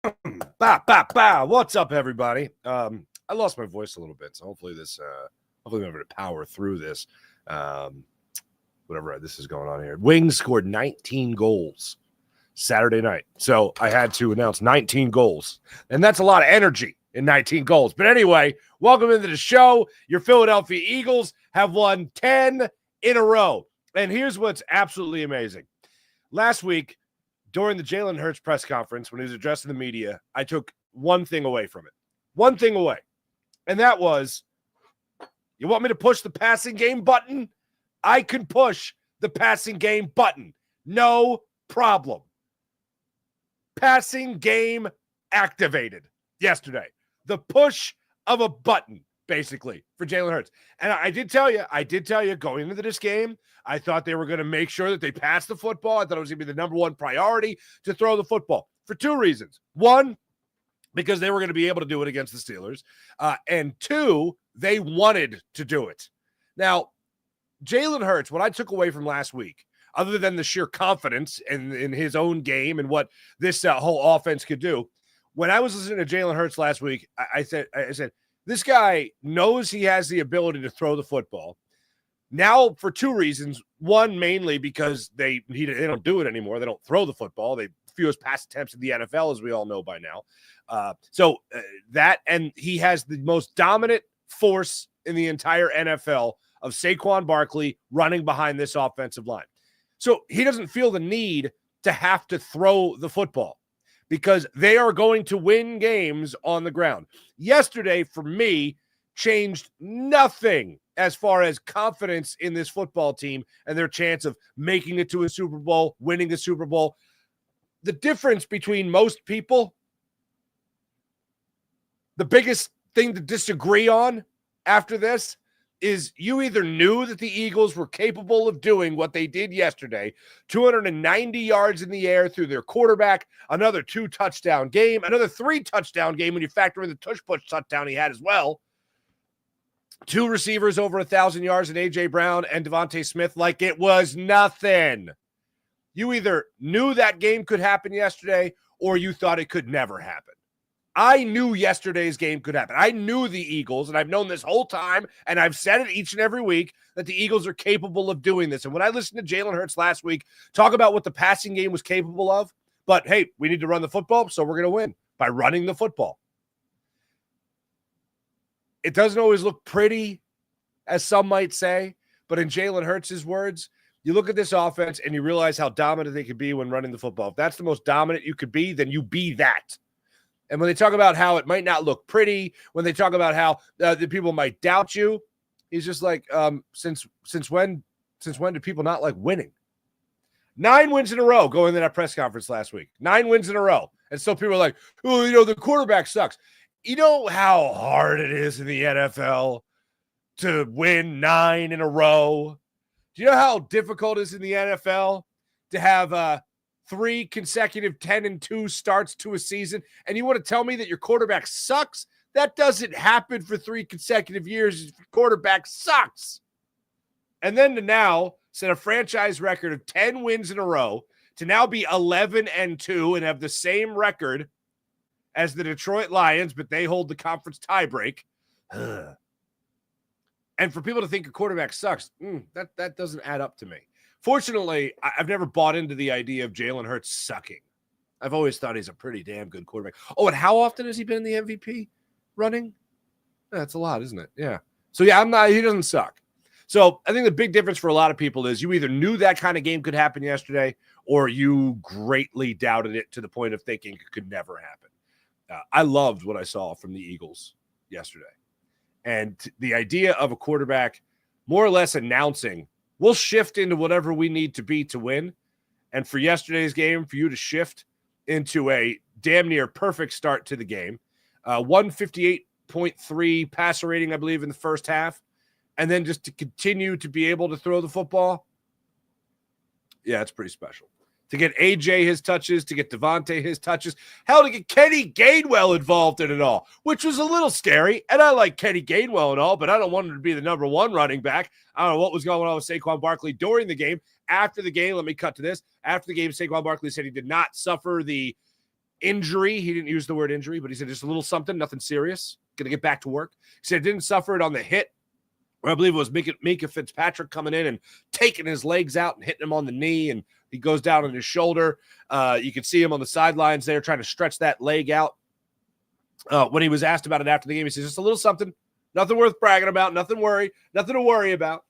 Bah, bah, bah. What's up, everybody? I lost my voice a little bit, so hopefully I'm able to power through this. Um, Whatever this is going on here. Wings scored 19 goals Saturday night, so I had to announce 19 goals, and that's a lot of energy in 19 goals. But anyway, welcome into the show. Your Philadelphia Eagles have won 10 in a row, and here's what's absolutely amazing. Last week, during the Jalen Hurts press conference, when he was addressing the media, I took one thing away from it. One thing away. And that was, you want me to push the passing game button? I can push the passing game button. No problem. Passing game activated yesterday. The push of a button, basically, for Jalen Hurts. And I did tell you going into this game, I thought they were going to make sure that they passed the football. I thought it was going to be the number one priority to throw the football for two reasons. One, because they were going to be able to do it against the Steelers. And two, they wanted to do it. Now, Jalen Hurts, what I took away from last week, other than the sheer confidence in his own game and what this whole offense could do, when I was listening to Jalen Hurts last week, I said, this guy knows he has the ability to throw the football. Now, for two reasons. One, mainly because they don't do it anymore. They don't throw the football. They fewest pass attempts in the NFL, as we all know by now. That, and he has the most dominant force in the entire NFL of Saquon Barkley running behind this offensive line. So he doesn't feel the need to have to throw the football because they are going to win games on the ground. Yesterday, for me, changed nothing as far as confidence in this football team and their chance of making it to a Super Bowl, winning a Super Bowl. The difference between most people, the biggest thing to disagree on after this is you either knew that the Eagles were capable of doing what they did yesterday, 290 yards in the air through their quarterback, another 2-touchdown game, another 3-touchdown game when you factor in the tush-push touchdown he had as well, 2 receivers over 1,000 yards in A.J. Brown and Devontae Smith like it was nothing. You either knew that game could happen yesterday or you thought it could never happen. I knew yesterday's game could happen. I knew the Eagles, and I've known this whole time, and I've said it each and every week, that the Eagles are capable of doing this. And when I listened to Jalen Hurts last week talk about what the passing game was capable of, but hey, we need to run the football, so we're going to win by running the football. It doesn't always look pretty, as some might say, but in Jalen Hurts' words, you look at this offense and you realize how dominant they could be when running the football. If that's the most dominant you could be, then you be that. And when they talk about how it might not look pretty, when they talk about how the people might doubt you, he's just like, since when do people not like winning? 9 wins in a row going to that press conference last week. 9 wins in a row. And still people are like, oh, the quarterback sucks. You know how hard it is in the NFL to win 9 in a row? Do you know how difficult it is in the NFL to have 3 consecutive 10-2 starts to a season? And you want to tell me that your quarterback sucks? That doesn't happen for 3 consecutive years if your quarterback sucks. And then to now set a franchise record of 10 wins in a row, to now be 11-2 and have the same record as the Detroit Lions, but they hold the conference tiebreak. And for people to think a quarterback sucks, that doesn't add up to me. Fortunately, I've never bought into the idea of Jalen Hurts sucking. I've always thought he's a pretty damn good quarterback. Oh, and how often has he been in the MVP running? That's a lot, isn't it? Yeah. So, yeah, he doesn't suck. So I think the big difference for a lot of people is you either knew that kind of game could happen yesterday or you greatly doubted it to the point of thinking it could never happen. I loved what I saw from the Eagles yesterday. And the idea of a quarterback more or less announcing, we'll shift into whatever we need to be to win. And for yesterday's game, for you to shift into a damn near perfect start to the game, 158.3 passer rating, I believe, in the first half, and then just to continue to be able to throw the football, yeah, it's pretty special. To get AJ his touches, to get Devontae his touches, hell, to get Kenny Gainwell involved in it all, which was a little scary. And I like Kenny Gainwell and all, but I don't want him to be the number one running back. I don't know what was going on with Saquon Barkley during the game. After the game, let me cut to this. After the game, Saquon Barkley said he did not suffer the injury. He didn't use the word injury, but he said just a little something, nothing serious. Going to get back to work. He said didn't suffer it on the hit. Or I believe it was Mika Fitzpatrick coming in and taking his legs out and hitting him on the knee, and he goes down on his shoulder. You can see him on the sidelines there trying to stretch that leg out. When he was asked about it after the game, he says, just a little something, nothing worth bragging about, nothing to worry about.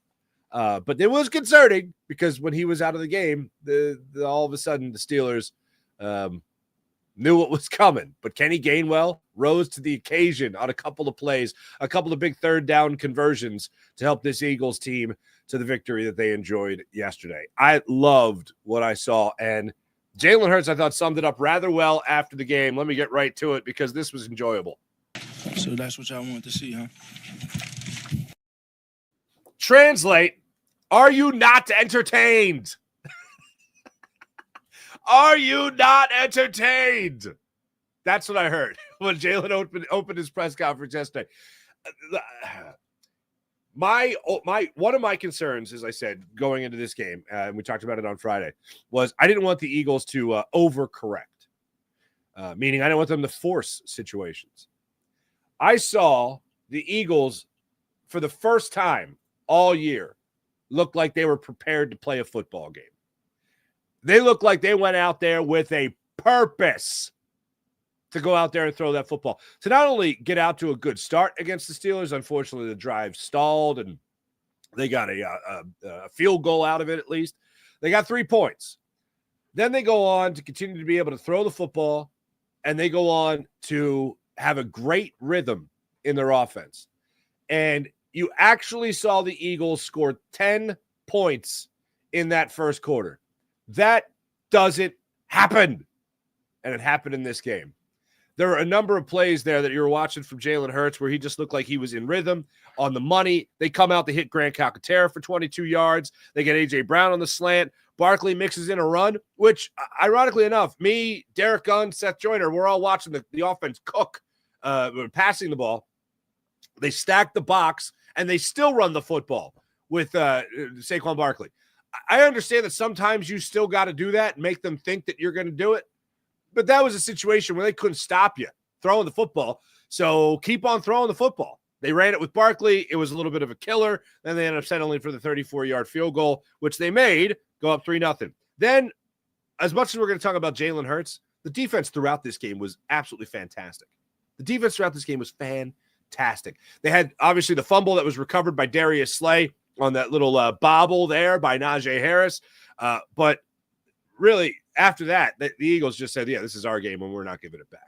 But it was concerning because when he was out of the game, all of a sudden the Steelers knew what was coming. But Kenny Gainwell rose to the occasion on a couple of plays, a couple of big third down conversions to help this Eagles team to the victory that they enjoyed yesterday. I loved what I saw, and Jalen Hurts, I thought, summed it up rather well after the game. Let me get right to it because this was enjoyable. So that's what y'all wanted to see, huh? Translate, are you not entertained? Are you not entertained? That's what I heard when Jalen opened his press conference yesterday. One of my concerns, as I said, going into this game, and we talked about it on Friday, was I didn't want the Eagles to overcorrect, meaning I didn't want them to force situations. I saw the Eagles, for the first time all year, look like they were prepared to play a football game. They looked like they went out there with a purpose to go out there and throw that football. To not only get out to a good start against the Steelers, unfortunately the drive stalled and they got a field goal out of it at least. They got 3 points. Then they go on to continue to be able to throw the football, and they go on to have a great rhythm in their offense. And you actually saw the Eagles score 10 points in that first quarter. That doesn't happen. And it happened in this game. There were a number of plays there that you were watching from Jalen Hurts where he just looked like he was in rhythm, on the money. They come out, they hit Grant Calcaterra for 22 yards. They get A.J. Brown on the slant. Barkley mixes in a run, which, ironically enough, me, Derek Gunn, Seth Joyner, we're all watching the offense cook, passing the ball. They stack the box, and they still run the football with Saquon Barkley. I understand that sometimes you still got to do that and make them think that you're going to do it. But that was a situation where they couldn't stop you throwing the football. So keep on throwing the football. They ran it with Barkley. It was a little bit of a killer. Then they ended up settling for the 34-yard field goal, which they made, go up 3-0. Then, as much as we're going to talk about Jalen Hurts, the defense throughout this game was absolutely fantastic. The defense throughout this game was fantastic. They had, obviously, the fumble that was recovered by Darius Slay on that little bobble there by Najee Harris. But really, after that, the Eagles just said, yeah, this is our game, and we're not giving it back.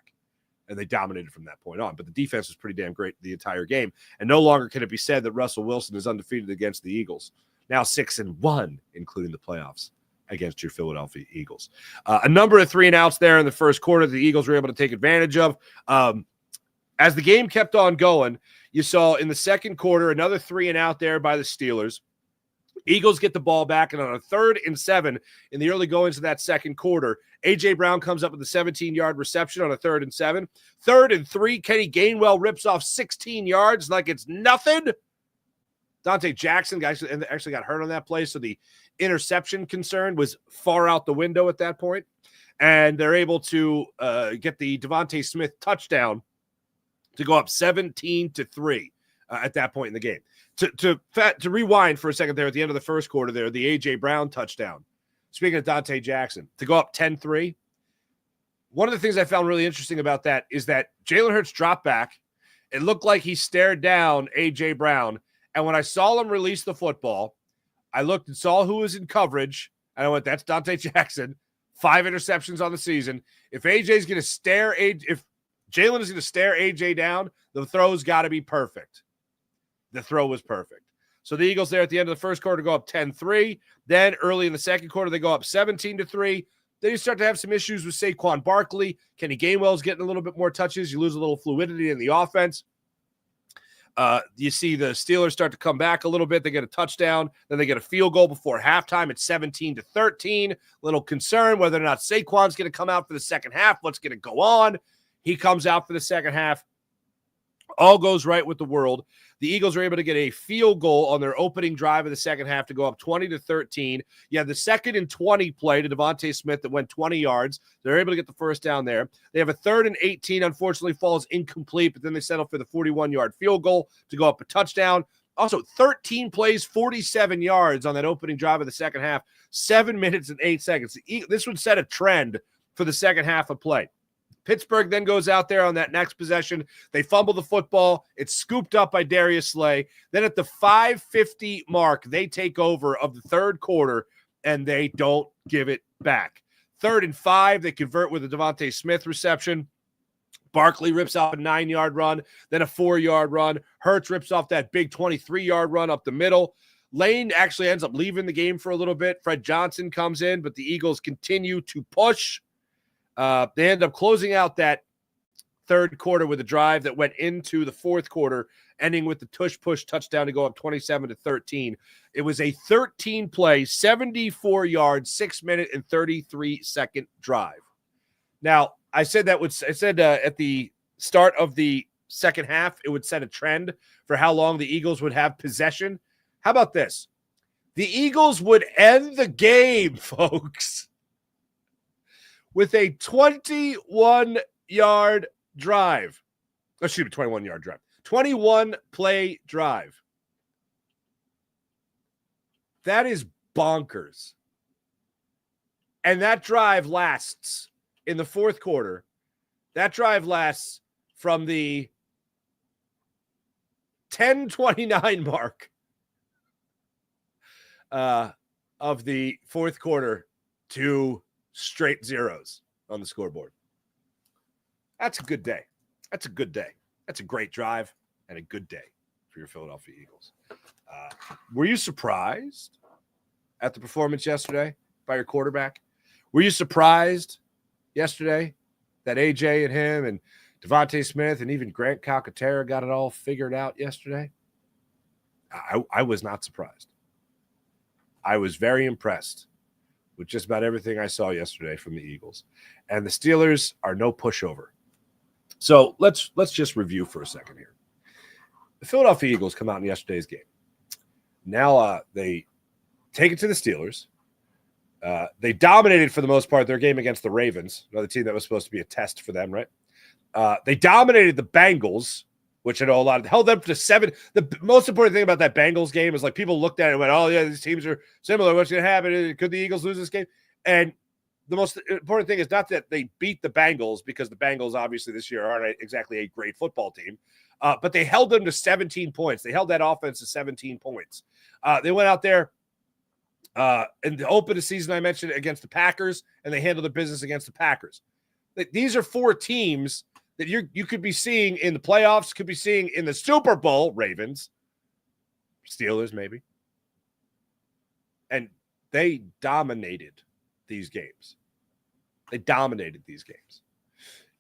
And they dominated from that point on. But the defense was pretty damn great the entire game. And no longer can it be said that Russell Wilson is undefeated against the Eagles. Now 6-1, including the playoffs against your Philadelphia Eagles. A number of 3-and-outs there in the first quarter that the Eagles were able to take advantage of. As the game kept on going, you saw in the second quarter another 3-and-out there by the Steelers. Eagles get the ball back, and on a 3rd and 7 in the early goings of that second quarter, A.J. Brown comes up with a 17-yard reception on a 3rd and 7. 3rd and 3, Kenny Gainwell rips off 16 yards like it's nothing. Dante Jackson actually got hurt on that play, so the interception concern was far out the window at that point. And they're able to get the Devontae Smith touchdown to go up 17-3 at that point in the game. To rewind for a second there at the end of the first quarter there, the A.J. Brown touchdown. Speaking of Dante Jackson, to go up 10-3. One of the things I found really interesting about that is that Jalen Hurts dropped back. It looked like he stared down A.J. Brown. And when I saw him release the football, I looked and saw who was in coverage. And I went, that's Dante Jackson. 5 interceptions on the season. If A.J.'s going to stare, if Jalen is going to stare A.J. down, the throw's got to be perfect. The throw was perfect. So the Eagles there at the end of the first quarter go up 10-3. Then early in the second quarter, they go up 17-3. Then you start to have some issues with Saquon Barkley. Kenny Gainwell's getting a little bit more touches. You lose a little fluidity in the offense. You see the Steelers start to come back a little bit. They get a touchdown. Then they get a field goal before halftime. It's 17-13. Little concern whether or not Saquon's going to come out for the second half. What's going to go on? He comes out for the second half. All goes right with the world. The Eagles are able to get a field goal on their opening drive of the second half to go up 20-13. You have the 2nd and 20 play to Devontae Smith that went 20 yards. They're able to get the first down there. They have a 3rd and 18, unfortunately falls incomplete, but then they settle for the 41-yard field goal to go up a touchdown. Also, 13 plays, 47 yards on that opening drive of the second half, 7 minutes and 8 seconds. This would set a trend for the second half of play. Pittsburgh then goes out there on that next possession. They fumble the football. It's scooped up by Darius Slay. Then at the 5:50 mark, they take over of the third quarter, and they don't give it back. 3rd and 5, they convert with a Devontae Smith reception. Barkley rips off a 9-yard run, then a 4-yard run. Hurts rips off that big 23-yard run up the middle. Lane actually ends up leaving the game for a little bit. Fred Johnson comes in, but the Eagles continue to push. They end up closing out that third quarter with a drive that went into the fourth quarter, ending with the tush-push touchdown to go up 27-13. It was a 13-play, 74-yard, 6-minute and 33-second drive. Now, I said at the start of the second half, it would set a trend for how long the Eagles would have possession. How about this? The Eagles would end the game, folks, with a 21-yard drive. Excuse me, 21-yard drive. 21-play drive. That is bonkers. And that drive lasts in the fourth quarter. That drive lasts from the 10:29 mark of the fourth quarter to straight zeros on the scoreboard. That's a good day. That's a good day. That's a great drive and a good day for your Philadelphia Eagles. Were you surprised at the performance yesterday by your quarterback? Were you surprised yesterday that AJ and him and Devontae Smith and even Grant Calcaterra got it all figured out yesterday? I was not surprised. I was very impressed with just about everything I saw yesterday from the Eagles. And the Steelers are no pushover. So let's just review for a second here. The Philadelphia Eagles come out in yesterday's game. Now they take it to the Steelers. They dominated, for the most part, their game against the Ravens, another team that was supposed to be a test for them, right? They dominated the Bengals, which I know a lot of, held them to 7. The most important thing about that Bengals game is, like, people looked at it and went, oh, yeah, these teams are similar. What's going to happen? Could the Eagles lose this game? And the most important thing is not that they beat the Bengals, because the Bengals obviously this year aren't exactly a great football team, but they held them to 17 points. They held that offense to 17 points. They went out there in the open of the season, I mentioned, against the Packers, and they handled their business against the Packers. These are 4 teams that you could be seeing in the playoffs, could be seeing in the Super Bowl. Ravens, Steelers, maybe. And they dominated these games. They dominated these games.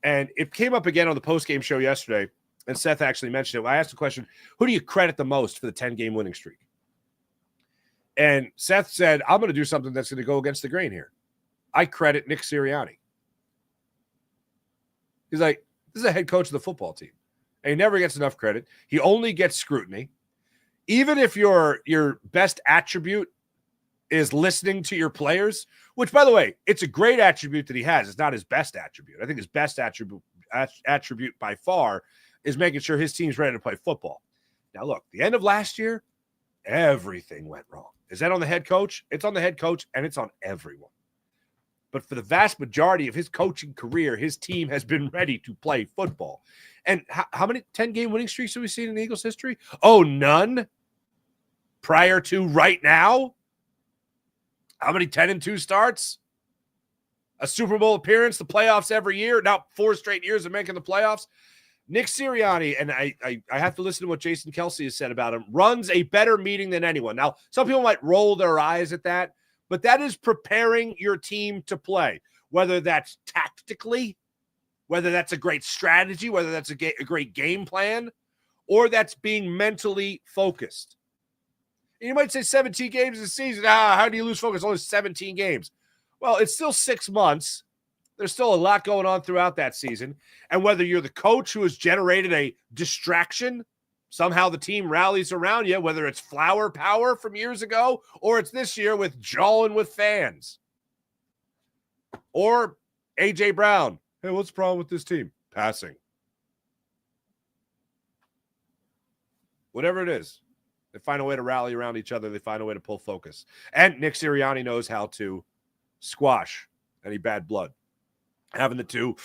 And it came up again on the post-game show yesterday, and Seth actually mentioned it. I asked the question, who do you credit the most for the 10-game winning streak? And Seth said, I'm going to do something that's going to go against the grain here. I credit Nick Sirianni. He's like, this is a head coach of the football team. And he never gets enough credit. He only gets scrutiny. Even if your best attribute is listening to your players, which, by the way, it's a great attribute that he has. It's not his best attribute. I think his best attribute by far is making sure his team's ready to play football. Now, look, the end of last year, everything went wrong. Is that on the head coach? It's on the head coach, and it's on everyone. But for the vast majority of his coaching career, his team has been ready to play football. And how many 10-game winning streaks have we seen in the Eagles' history? Oh, none prior to right now? How many 10-2 starts? A Super Bowl appearance, the playoffs every year, now 4 straight years of making the playoffs. Nick Sirianni, and I have to listen to what Jason Kelce has said about him, runs a better meeting than anyone. Now, some people might roll their eyes at that, but that is preparing your team to play, whether that's tactically, whether that's a great strategy, whether that's a great game plan, or that's being mentally focused. And you might say 17 games a season. How do you lose focus? Only 17 games. Well, it's still 6 months. There's still a lot going on throughout that season. And whether you're the coach who has generated a distraction, somehow the team rallies around you, whether it's flower power from years ago or it's this year with jawing with fans. Or A.J. Brown. Hey, what's the problem with this team? Passing. Whatever it is, they find a way to rally around each other. They find a way to pull focus. And Nick Sirianni knows how to squash any bad blood. Having the two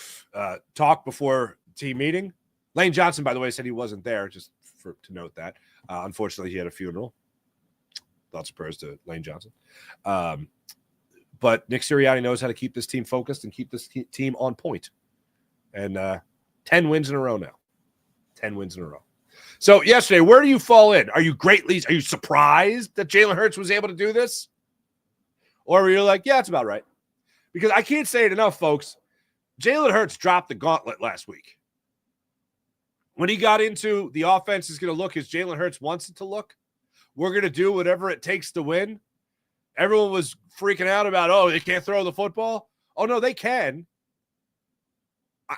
talk before team meeting. Lane Johnson, by the way, said he wasn't there, just to note that. Unfortunately, he had a funeral. Thoughts and prayers to Lane Johnson. But Nick Sirianni knows how to keep this team focused and keep this team on point. And 10 wins in a row now. 10 wins in a row. So yesterday, where do you fall in? Are you surprised that Jalen Hurts was able to do this? Or were you like, yeah, it's about right? Because I can't say it enough, folks. Jalen Hurts dropped the gauntlet last week. When he got into the offense is going to look as Jalen Hurts wants it to look. We're going to do whatever it takes to win. Everyone was freaking out about, oh, they can't throw the football. Oh, no, they can.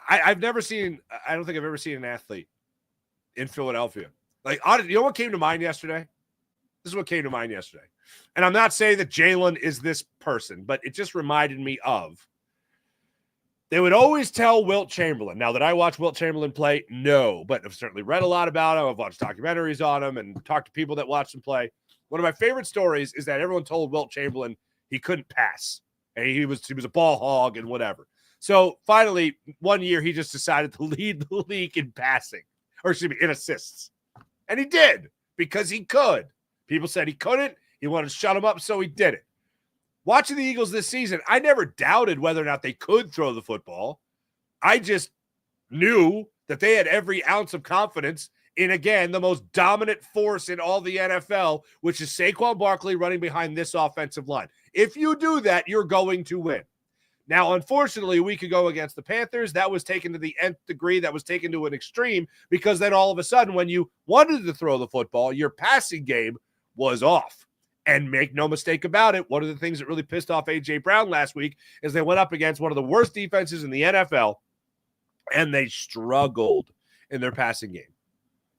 I don't think I've ever seen an athlete in Philadelphia. Like, you know what came to mind yesterday? This is what came to mind yesterday. And I'm not saying that Jalen is this person, but it just reminded me of. They would always tell Wilt Chamberlain. Now that I watch Wilt Chamberlain play, no, but I've certainly read a lot about him. I've watched documentaries on him and talked to people that watched him play. One of my favorite stories is that everyone told Wilt Chamberlain he couldn't pass. And he was a ball hog and whatever. So finally, one year he just decided to lead the league in passing. Or excuse me, in assists. And he did, because he could. People said he couldn't. He wanted to shut him up, so he did it. Watching the Eagles this season, I never doubted whether or not they could throw the football. I just knew that they had every ounce of confidence in, again, the most dominant force in all the NFL, which is Saquon Barkley running behind this offensive line. If you do that, you're going to win. Now, unfortunately, a week ago against the Panthers, that was taken to the nth degree. That was taken to an extreme because then all of a sudden, when you wanted to throw the football, your passing game was off. And make no mistake about it, one of the things that really pissed off A.J. Brown last week is they went up against one of the worst defenses in the NFL, and they struggled in their passing game.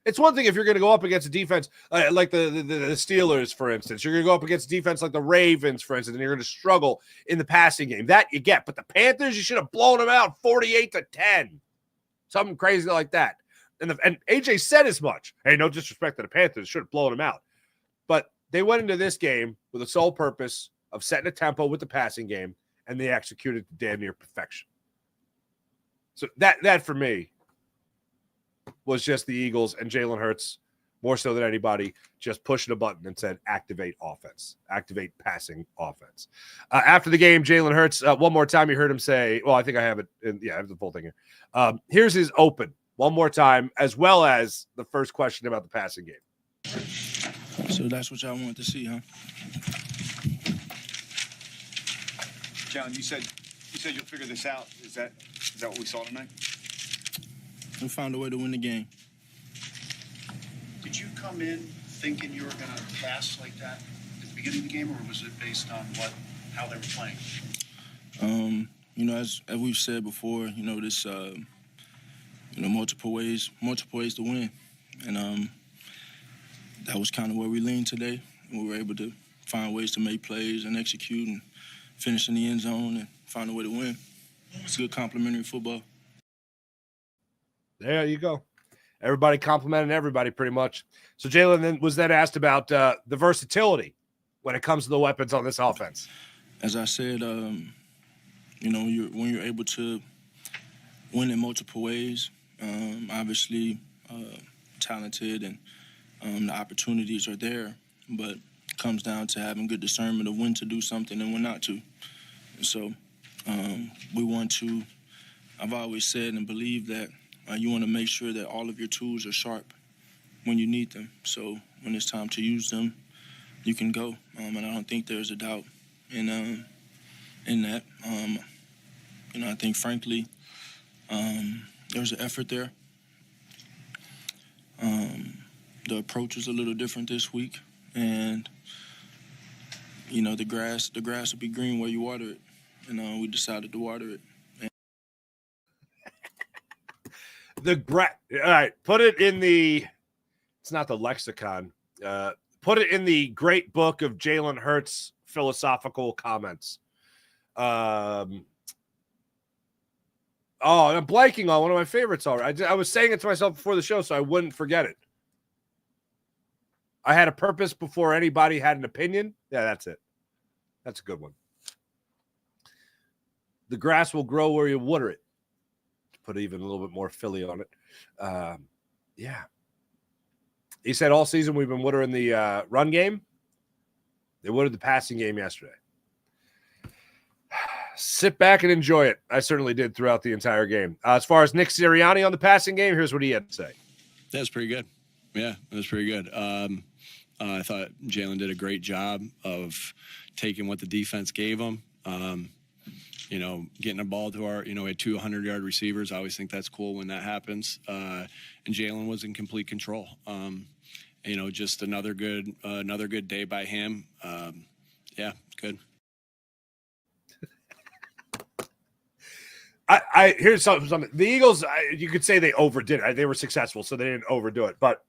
It's one thing if you're going to go up against a defense like the Steelers, for instance. You're going to go up against a defense like the Ravens, for instance, and you're going to struggle in the passing game. That you get. But the Panthers, you should have blown them out 48-10. Something crazy like that. And A.J. said as much. Hey, no disrespect to the Panthers. Should have blown them out. But they went into this game with the sole purpose of setting a tempo with the passing game, and they executed to damn near perfection. So that for me was just the Eagles and Jalen Hurts, more so than anybody, just pushing a button and said, activate offense, activate passing offense. After the game, Jalen Hurts, one more time, you heard him say, well, I think I have it. I have the full thing here. Here's his open one more time, as well as the first question about the passing game. So that's what y'all wanted to see, huh? Jalen, you said you'll figure this out. Is that what we saw tonight? We found a way to win the game. Did you come in thinking you were going to pass like that at the beginning of the game, or was it based on how they were playing? As we've said before, this, multiple ways to win, and that was kind of where we leaned today. We were able to find ways to make plays and execute and finish in the end zone and find a way to win. It's good complimentary football. There you go. Everybody complimenting everybody pretty much. So Jalen was then asked about the versatility when it comes to the weapons on this offense. As I said, when you're able to win in multiple ways, obviously talented and the opportunities are there, but it comes down to having good discernment of when to do something and when not to. And so we want to, I've always said and believed that you want to make sure that all of your tools are sharp when you need them. So when it's time to use them, you can go. And I don't think there's a doubt in that. I think, frankly, there's an effort there. The approach was a little different this week. And, the grass will be green where you water it. And we decided to water it. All right, put it in the. It's not the lexicon. Put it in the great book of Jalen Hurts philosophical comments. I'm blanking on one of my favorites already. I was saying it to myself before the show so I wouldn't forget it. I had a purpose before anybody had an opinion. Yeah, that's it. That's a good one. The grass will grow where you water it. Put even a little bit more Philly on it. Yeah. He said all season we've been watering the run game. They watered the passing game yesterday. Sit back and enjoy it. I certainly did throughout the entire game. As far as Nick Sirianni on the passing game, here's what he had to say. That was pretty good. Yeah, that was pretty good. I thought Jalen did a great job of taking what the defense gave him. Getting a ball to our, we had 2 100-yard receivers. I always think that's cool when that happens. And Jalen was in complete control. Just another good day by him. Yeah, good. Here's something. The Eagles, you could say they overdid it. They were successful, so they didn't overdo it. But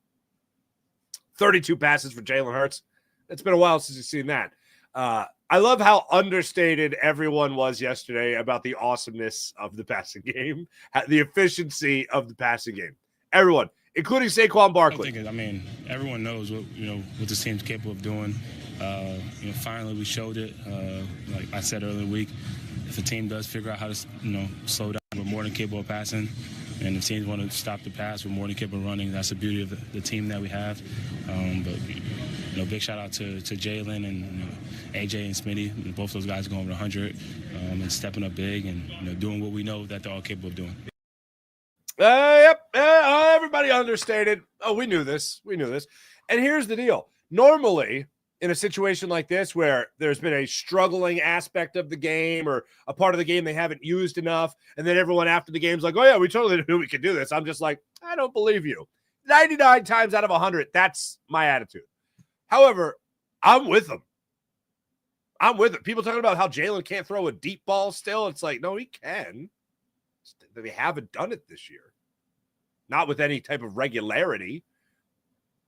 32 passes for Jalen Hurts. It's been a while since you've seen that. I love how understated everyone was yesterday about the awesomeness of the passing game, the efficiency of the passing game. Everyone, including Saquon Barkley. Everyone knows what this team's capable of doing. Finally we showed it. Like I said earlier in the week, if a team does figure out how to, slow down, we're more than capable of passing. And if teams want to stop the pass, we're more than capable of running. That's the beauty of the team that we have. Big shout out to Jalen and AJ and Smitty. Both those guys going over 100 and stepping up big and doing what we know that they're all capable of doing. Yep. Everybody understated. Oh, we knew this. And here's the deal. Normally, in a situation like this where there's been a struggling aspect of the game or a part of the game they haven't used enough, and then everyone after the game's like, oh, yeah, we totally knew we could do this. I'm just like, I don't believe you. 99 times out of 100, that's my attitude. However, I'm with them. People talking about how Jalen can't throw a deep ball still. It's like, no, he can. They haven't done it this year. Not with any type of regularity.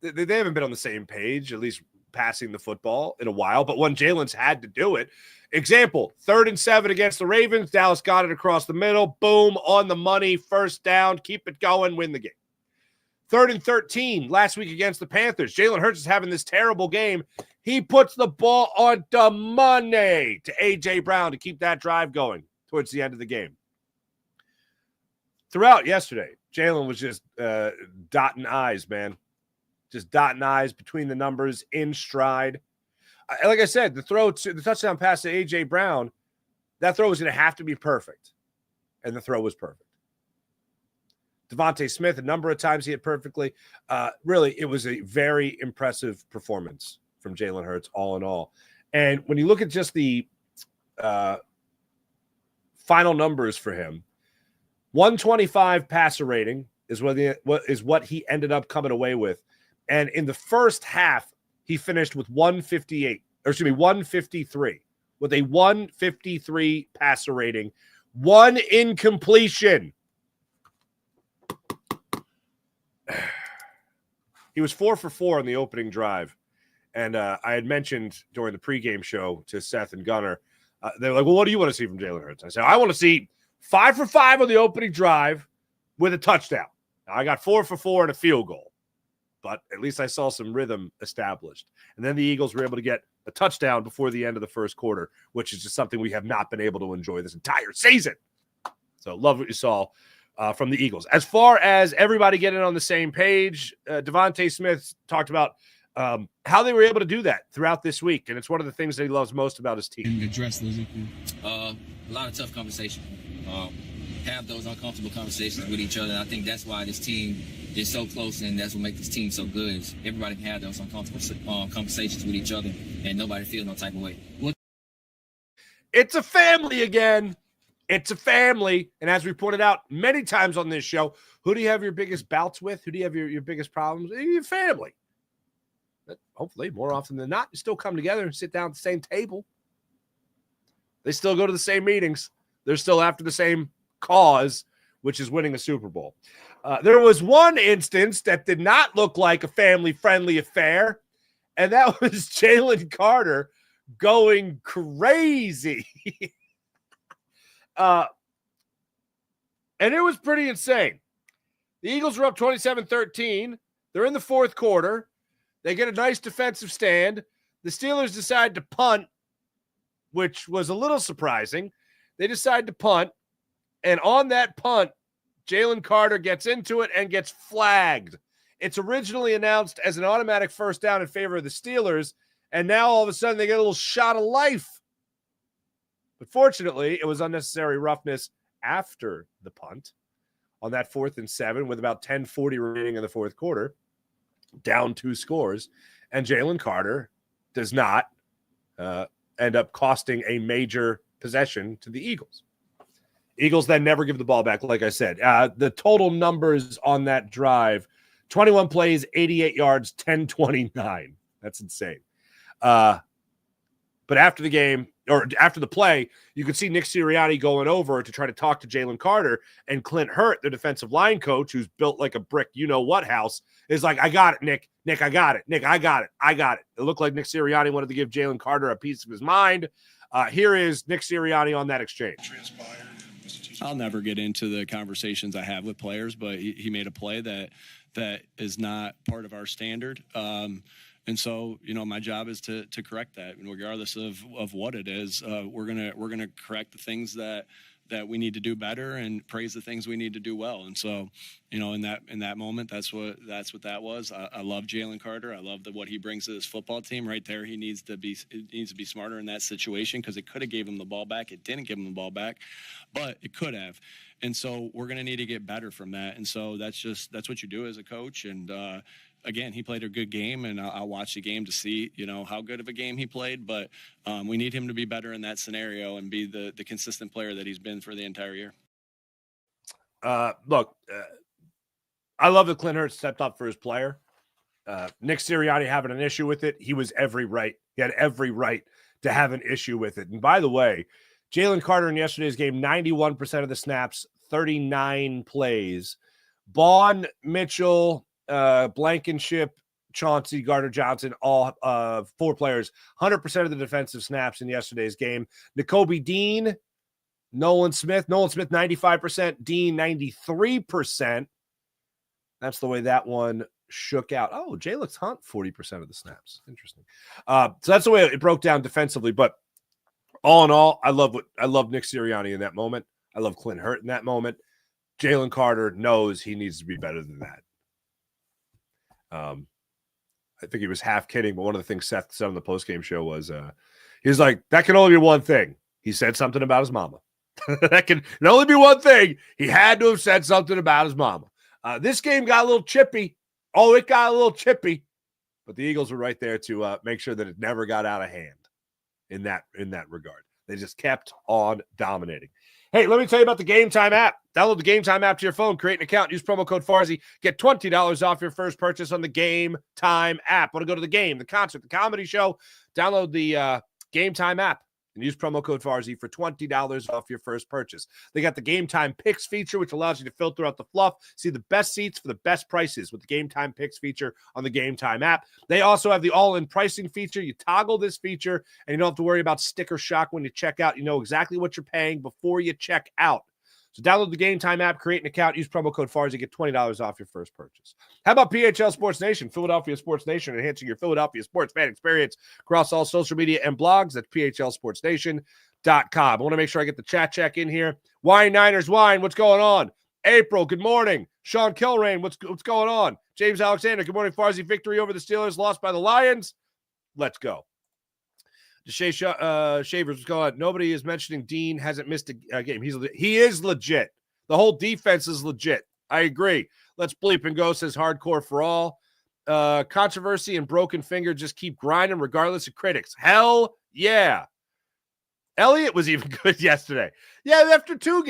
They haven't been on the same page, at least passing the football in a while. But when Jalen's had to do it, example, 3rd and 7 against the Ravens. Dallas got it across the middle. Boom, on the money, first down. Keep it going, win the game. 3rd and 13 last week against the Panthers. Jalen Hurts is having this terrible game. He puts the ball on the money to A.J. Brown to keep that drive going towards the end of the game. Throughout yesterday, Jalen was just dotting I's, man. Just dotting I's between the numbers in stride. Like I said, the touchdown pass to A.J. Brown, that throw was going to have to be perfect. And the throw was perfect. Devontae Smith, a number of times he hit perfectly. Really, it was a very impressive performance from Jalen Hurts, all in all. And when you look at just the final numbers for him, 125 passer rating is what he ended up coming away with. And in the first half, he finished with 153 with a 153 passer rating, 1 incompletion. He was 4 for 4 in the opening drive. And I had mentioned during the pregame show to Seth and Gunnar, they were like, well, what do you want to see from Jalen Hurts? I said, I want to see 5 for 5 on the opening drive with a touchdown. Now, I got 4 for 4 and a field goal. But at least I saw some rhythm established. And then the Eagles were able to get a touchdown before the end of the first quarter, which is just something we have not been able to enjoy this entire season. So love what you saw from the Eagles. As far as everybody getting on the same page, Devontae Smith talked about how they were able to do that throughout this week. And it's one of the things that he loves most about his team. Address those a lot of tough conversation. Have those uncomfortable conversations with each other. And I think that's why this team is so close, and that's what makes this team so good. Is everybody can have those uncomfortable conversations with each other, and nobody feels no type of way. It's a family again. It's a family. And as we pointed out many times on this show, who do you have your biggest bouts with? Who do you have your biggest problems? Your family. But hopefully, more often than not, you still come together and sit down at the same table. They still go to the same meetings. They're still after the same cause, which is winning a Super Bowl. There was one instance that did not look like a family-friendly affair, and that was Jalen Carter going crazy. And it was pretty insane. The Eagles were up 27-13. They're in the fourth quarter. They get a nice defensive stand. The Steelers decide to punt, which was a little surprising. They decide to punt, and on that punt, Jalen Carter gets into it and gets flagged. It's originally announced as an automatic first down in favor of the Steelers, and now all of a sudden they get a little shot of life. But fortunately, it was unnecessary roughness after the punt on that 4th and 7 with about 10:40 remaining in the fourth quarter, down 2 scores, and Jalen Carter does not end up costing a major possession to the Eagles. Eagles then never give the ball back, like I said. The total numbers on that drive, 21 plays, 88 yards, 10-29. That's insane. But after the game, or after the play, you could see Nick Sirianni going over to try to talk to Jalen Carter, and Clint Hurt, the defensive line coach, who's built like a brick you-know-what house, is like, I got it, Nick. Nick, I got it. Nick, I got it. I got it. It looked like Nick Sirianni wanted to give Jalen Carter a piece of his mind. Here is Nick Sirianni on that exchange. I'll never get into the conversations I have with players, but he made a play that is not part of our standard. And so, my job is to correct that, and regardless of what it is, we're gonna correct the things that we need to do better and praise the things we need to do well. And so, in that moment, that's what that was. I love Jalen Carter. I love what he brings to this football team. Right there, he needs to be smarter in that situation, because it could have gave him the ball back. It didn't give him the ball back, but it could have. And so we're going to need to get better from that. And so that's what you do as a coach. And again, he played a good game, and I'll watch the game to see, how good of a game he played. But we need him to be better in that scenario and be the consistent player that he's been for the entire year. Look, I love that Clint Hurts stepped up for his player. Nick Sirianni having an issue with it. He had every right to have an issue with it. And by the way, Jalen Carter in yesterday's game, 91% of the snaps, 39 plays. Bond, Mitchell, Blankenship, Chauncey, Gardner-Johnson, all 4 players, 100% of the defensive snaps in yesterday's game. Nakobe Dean, Nolan Smith, 95%, Dean, 93%. That's the way that one shook out. Oh, Jalix Hunt, 40% of the snaps. Interesting. So that's the way it broke down defensively. But all in all, I love Nick Sirianni in that moment. I love Clint Hurt in that moment. Jalen Carter knows he needs to be better than that. I think he was half kidding, but one of the things Seth said on the postgame show was he was like, that can only be one thing. He said something about his mama. That can only be one thing. He had to have said something about his mama. This game got a little chippy. Oh, it got a little chippy. But the Eagles were right there to make sure that it never got out of hand in that regard. They just kept on dominating. Hey, let me tell you about the Game Time app. Download the Game Time app to your phone, create an account, use promo code Farzy, get $20 off your first purchase on the Game Time app. Want to go to the game, the concert, the comedy show? Download the Game Time app and use promo code Farzy for $20 off your first purchase. They got the Game Time Picks feature, which allows you to filter out the fluff, see the best seats for the best prices with the Game Time Picks feature on the Game Time app. They also have the all-in pricing feature. You toggle this feature, and you don't have to worry about sticker shock when you check out. You know exactly what you're paying before you check out. So download the Game Time app, create an account, use promo code Farzy, get $20 off your first purchase. How about PHL Sports Nation, Philadelphia Sports Nation, enhancing your Philadelphia sports fan experience across all social media and blogs? That's phlsportsnation.com. I want to make sure I get the chat check in here. Wine Niners Wine, what's going on? April, good morning. Sean Kilrain, what's going on? James Alexander, good morning. Farzy, victory over the Steelers, lost by the Lions. Let's go. Shavers, what's going on? Nobody is mentioning Dean hasn't missed a game. He is legit. The whole defense is legit. I agree. Let's bleep and go, says Hardcore for All. Controversy and broken finger just keep grinding regardless of critics. Hell yeah. Elliott was even good yesterday. Yeah, after 2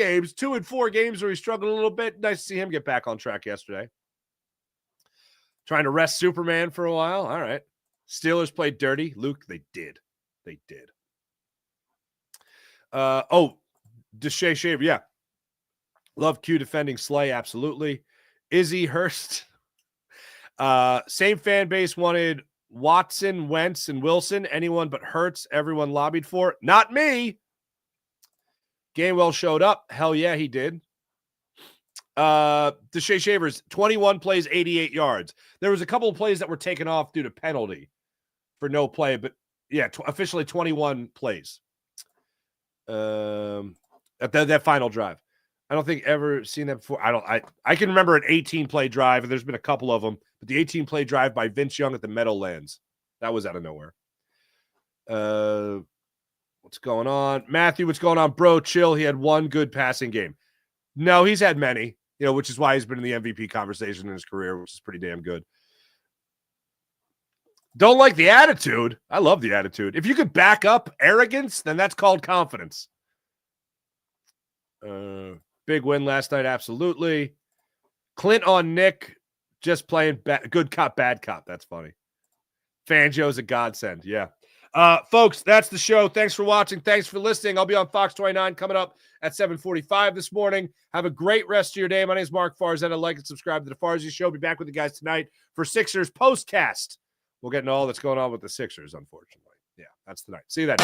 and 4 games where he struggled a little bit, nice to see him get back on track yesterday. Trying to rest Superman for a while. All right. Steelers played dirty. Luke, they did. They did. Deshae Shaver, yeah. Love Q defending Slay, absolutely. Izzy Hurst. Same fan base wanted Watson, Wentz, and Wilson. Anyone but Hurts, everyone lobbied for. Not me. Gainwell showed up. Hell yeah, he did. Deshae Shavers, 21 plays, 88 yards. There was a couple of plays that were taken off due to penalty for no play, but yeah, officially 21 plays. At that final drive. I don't think ever seen that before. I can remember an 18-play drive, and there's been a couple of them, but the 18-play drive by Vince Young at the Meadowlands, that was out of nowhere. What's going on? Matthew, what's going on? Bro, chill. He had one good passing game. No, he's had many, which is why he's been in the MVP conversation in his career, which is pretty damn good. Don't like the attitude. I love the attitude. If you could back up arrogance, then that's called confidence. Big win last night, absolutely. Clint on Nick, just playing good cop, bad cop. That's funny. Fangio's a godsend, yeah. Folks, that's the show. Thanks for watching. Thanks for listening. I'll be on Fox 29 coming up at 7:45 this morning. Have a great rest of your day. My name is Mark Farzetta. Like and subscribe to the Farzy Show. Be back with you guys tonight for Sixers postcast. We'll get into all that's going on with the Sixers, unfortunately. Yeah, that's tonight. See you then.